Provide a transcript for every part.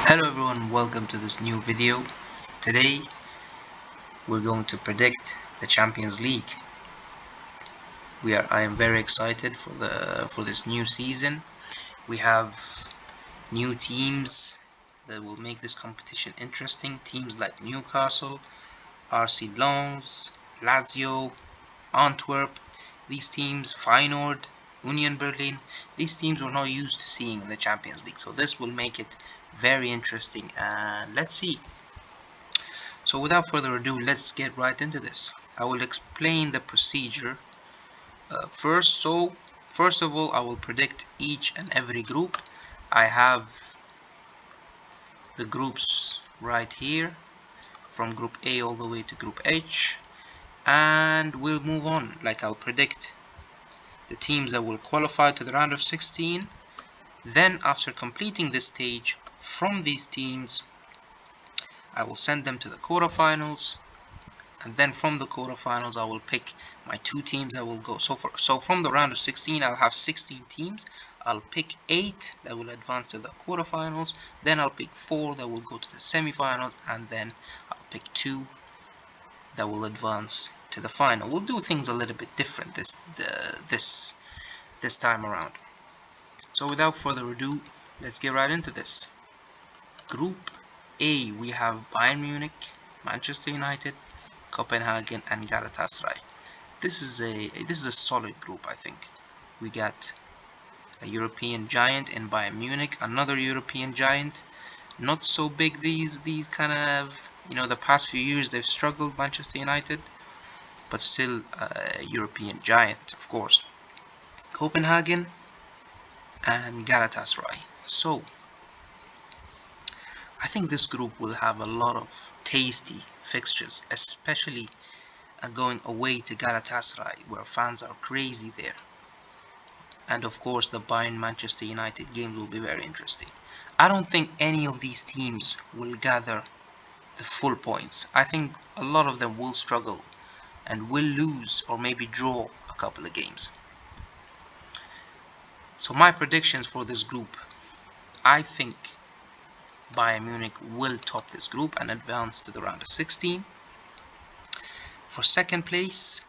Hello everyone, welcome to this new video. Today we're going to predict the Champions League. I am very excited for this new season. We have new teams that will make this competition interesting. Teams like Newcastle, RC Lens, Lazio, Antwerp. These teams, Feyenoord, Union Berlin. These teams we're not used to seeing in the Champions League. So this will make it very interesting, and let's see. So without further ado, let's get right into this. I will explain the procedure first. So first of all, I will predict each and every group. I have the groups right here from group A all the way to group H, and we'll move on. Like, I'll predict the teams that will qualify to the round of 16. Then after completing this stage, from these teams I will send them to the quarterfinals, and then from the quarterfinals I will pick my two teams that will go. So from the round of 16 I'll have 16 teams. I'll pick 8 that will advance to the quarterfinals, then I'll pick 4 that will go to the semifinals, and then I'll pick 2 that will advance to the final. We'll do things a little bit different this time around. So without further ado, let's get right into this. Group A, we have Bayern Munich, Manchester United, Copenhagen, and Galatasaray. This is a solid group, I think. We got a European giant in Bayern Munich, another European giant. Not so big these kind of, the past few years they've struggled, Manchester United, but still a European giant, of course. Copenhagen and Galatasaray. So I think this group will have a lot of tasty fixtures, especially going away to Galatasaray, where fans are crazy there. And of course the Bayern Manchester United games will be very interesting. I don't think any of these teams will gather the full points. I think a lot of them will struggle and will lose or maybe draw a couple of games. So my predictions for this group, I think Bayern Munich will top this group and advance to the round of 16. For second place,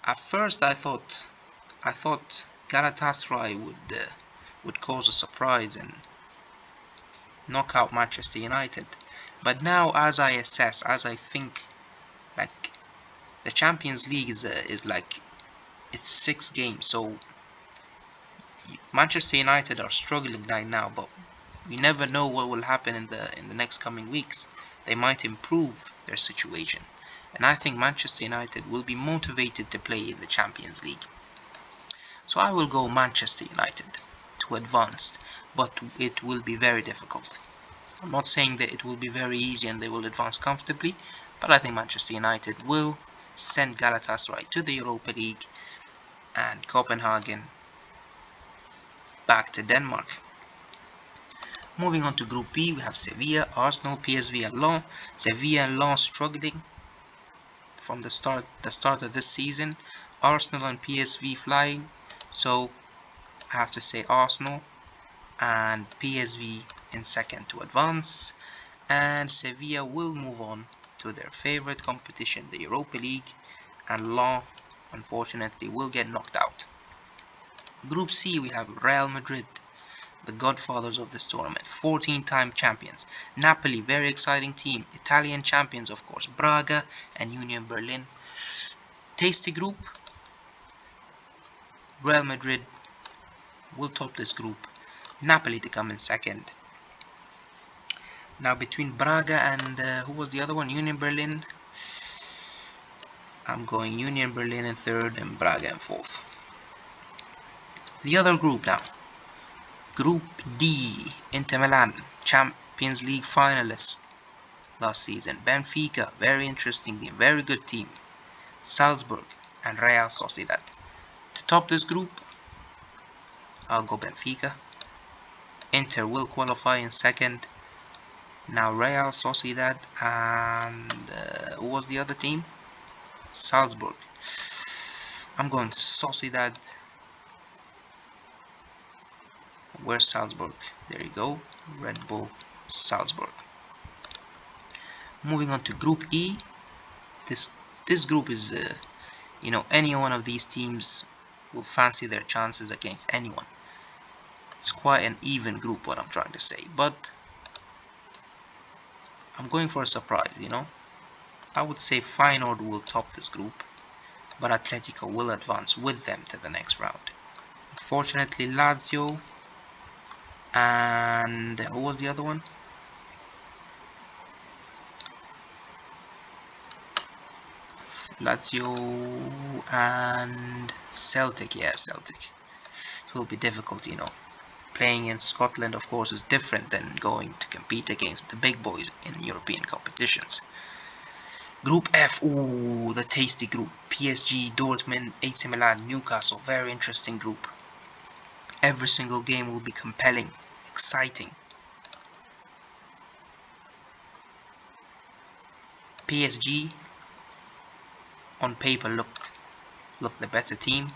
at first I thought Galatasaray would cause a surprise and knock out Manchester United. But now, as I think, like, the Champions League is like, it's 6 games. So Manchester United are struggling right now, but we never know what will happen in the next coming weeks. They might improve their situation, and I think Manchester United will be motivated to play in the Champions League. So I will go Manchester United to advance, but it will be very difficult. I'm not saying that it will be very easy and they will advance comfortably, but I think Manchester United will send Galatasaray to the Europa League and Copenhagen back to Denmark. Moving on to Group B, we have Sevilla, Arsenal, PSV, and Lens. Sevilla and Lens struggling from the start of this season. Arsenal and PSV flying. So I have to say Arsenal and PSV in second to advance, and Sevilla will move on to their favorite competition, the Europa League, and Lens, unfortunately, will get knocked out. Group C, we have Real Madrid, the godfathers of this tournament, 14-time champions. Napoli, very exciting team. Italian champions, of course, Braga and Union Berlin. Tasty group. Real Madrid will top this group. Napoli to come in second. Now between Braga and who was the other one? Union Berlin. I'm going Union Berlin in third and Braga in fourth. The other group now. Group D, Inter Milan, Champions League finalists last season. Benfica, very interesting team, very good team. Salzburg and Real Sociedad. To top this group, I'll go Benfica. Inter will qualify in second. Now Real Sociedad and who was the other team? Salzburg. I'm going Sociedad. Where's Salzburg? There you go. Red Bull Salzburg. Moving on to Group E. This group is, you know, any one of these teams will fancy their chances against anyone. It's quite an even group, what I'm trying to say, but I'm going for a surprise, you know. I would say Feyenoord will top this group, but Atletico will advance with them to the next round. Unfortunately, Lazio and who was the other one? Lazio and Celtic. Yeah, Celtic. It will be difficult, you know. Playing in Scotland, of course, is different than going to compete against the big boys in European competitions. Group F, ooh, the tasty group. PSG, Dortmund, AC Milan, Newcastle. Very interesting group. Every single game will be compelling, exciting. PSG, on paper, look the better team.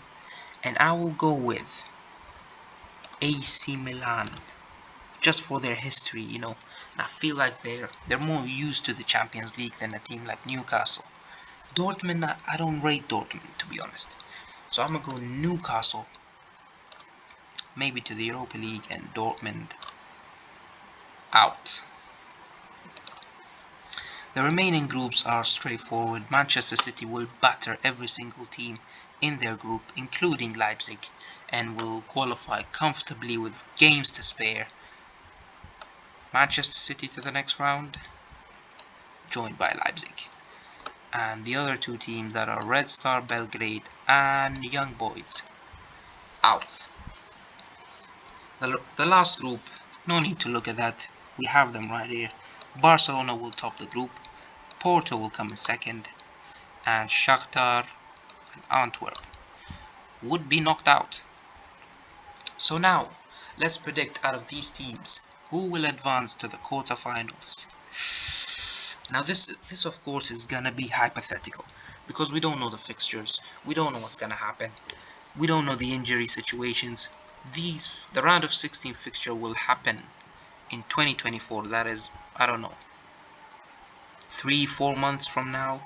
And I will go with AC Milan. Just for their history, you know. And I feel like they're more used to the Champions League than a team like Newcastle. Dortmund, I don't rate Dortmund, to be honest. So I'm gonna go Newcastle, maybe to the Europa League, and Dortmund out. The remaining groups are straightforward. Manchester City will batter every single team in their group, including Leipzig, and will qualify comfortably with games to spare. Manchester City to the next round, joined by Leipzig. And the other two teams that are Red Star Belgrade and Young Boys out. The last group, no need to look at that. We have them right here. Barcelona will top the group. Porto will come in second. And Shakhtar and Antwerp would be knocked out. So now, let's predict out of these teams who will advance to the quarterfinals. Now this of course is gonna be hypothetical because we don't know the fixtures, we don't know what's gonna happen, we don't know the injury situations. The round of 16 fixture will happen in 2024. That is, I don't know, 3-4 months from now.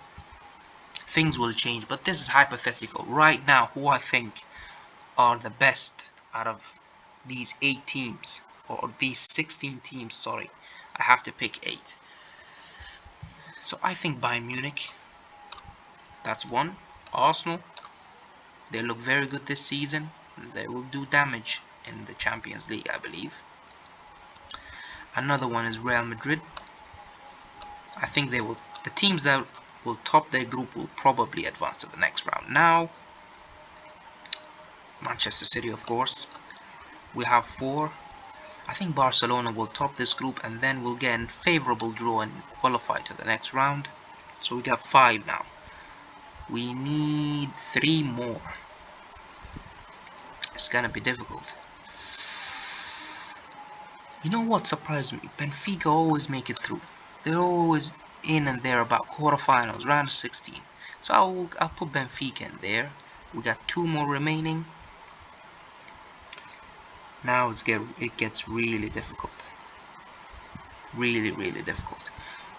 Things will change, but this is hypothetical. Right now, who I think are the best out of these 8 teams, or these 16 teams, sorry, I have to pick 8. So I think Bayern Munich, that's one. Arsenal, they look very good this season. They will do damage in the Champions League, I believe. Another one is Real Madrid. I think the teams that will top their group will probably advance to the next round. Now, Manchester City, of course. We have 4. I think Barcelona will top this group and then will get a favorable draw and qualify to the next round. So we got 5 now. We need 3 more. It's gonna be difficult. You know what surprised me? Benfica always make it through. They're always in and there about quarterfinals, round of 16. So I'll put Benfica in there. We got 2 more remaining. Now it gets really difficult. Really difficult.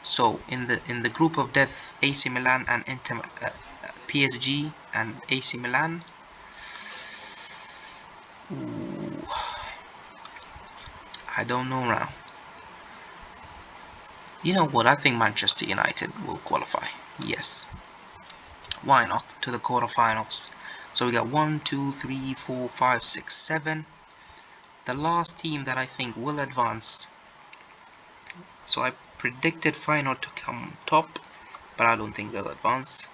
So in the group of death, AC Milan and PSG and AC Milan. Ooh, I don't know now. You know what? I think Manchester United will qualify. Yes. Why not? To the quarterfinals. So we got 1, 2, 3, 4, 5, 6, 7. The last team that I think will advance. So I predicted Feyenoord to come top, but I don't think they'll advance.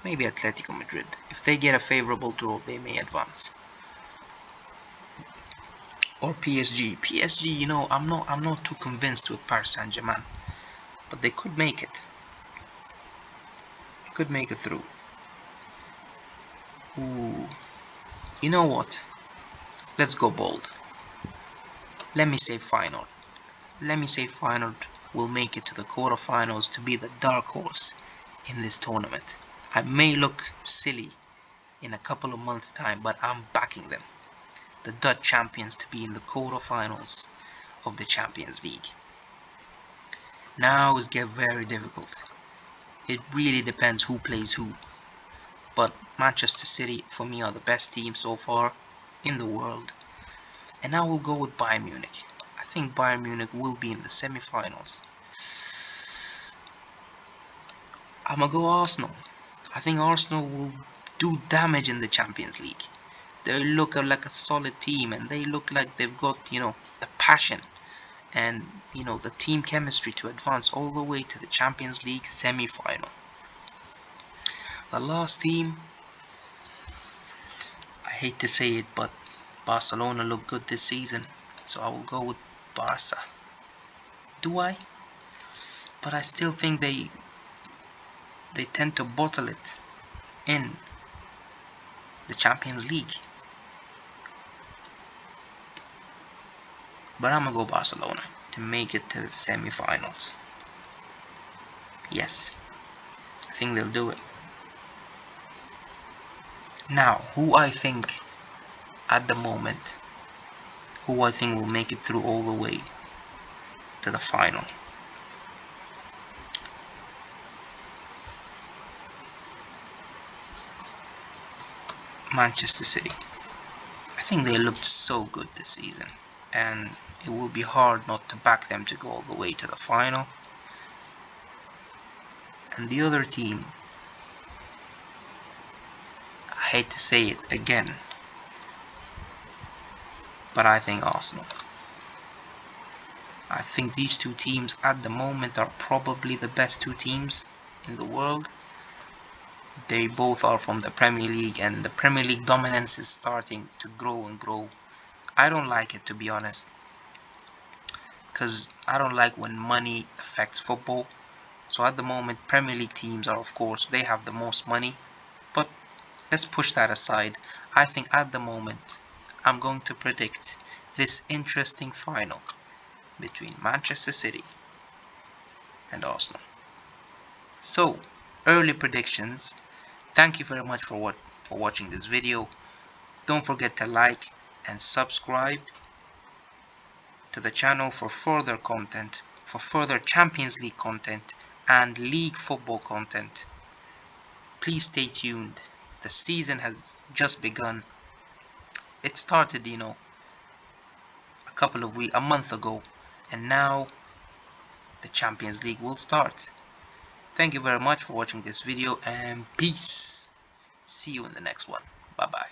Maybe Atletico Madrid. If they get a favorable draw, they may advance. Or PSG. PSG, you know, I'm not too convinced with Paris Saint-Germain, but they could make it. They could make it through. Ooh. You know what? Let's go bold. Let me say Feyenoord. Let me say Feyenoord will make it to the quarterfinals to be the dark horse in this tournament. I may look silly in a couple of months' time, but I'm backing them. the Dutch champions, to be in the quarterfinals of the Champions League. Now it's get very difficult. It really depends who plays who. But Manchester City, for me, are the best team so far in the world. And I will go with Bayern Munich. I think Bayern Munich will be in the semi-finals. I'm gonna go Arsenal. I think Arsenal will do damage in the Champions League. They look like a solid team, and they look like they've got, the passion and, the team chemistry to advance all the way to the Champions League semi-final. The last team, I hate to say it, but Barcelona look good this season, so I will go with Barca. Do I? But I still think they tend to bottle it in the Champions League. But I'm gonna go Barcelona to make it to the semi-finals. Yes, I think they'll do it. Now, who I think at the moment, who I think will make it through all the way to the final. Manchester City. I think they looked so good this season, and it will be hard not to back them to go all the way to the final. And the other team, I hate to say it again, but I think Arsenal. I think these two teams at the moment are probably the best two teams in the world. They both are from the Premier League, and the Premier League dominance is starting to grow and grow. I don't like it, to be honest, because I don't like when money affects football. So at the moment, Premier League teams are, of course, they have the most money, but let's push that aside. I think at the moment, I'm going to predict this interesting final between Manchester City and Arsenal. So, early predictions. Thank you very much for watching this video. Don't forget to like and subscribe to the channel for further content, for further Champions League content and league football content. Please stay tuned. The season has just begun. It started, a month ago, and now the Champions League will start. Thank you very much for watching this video, and peace. See you in the next one. Bye bye.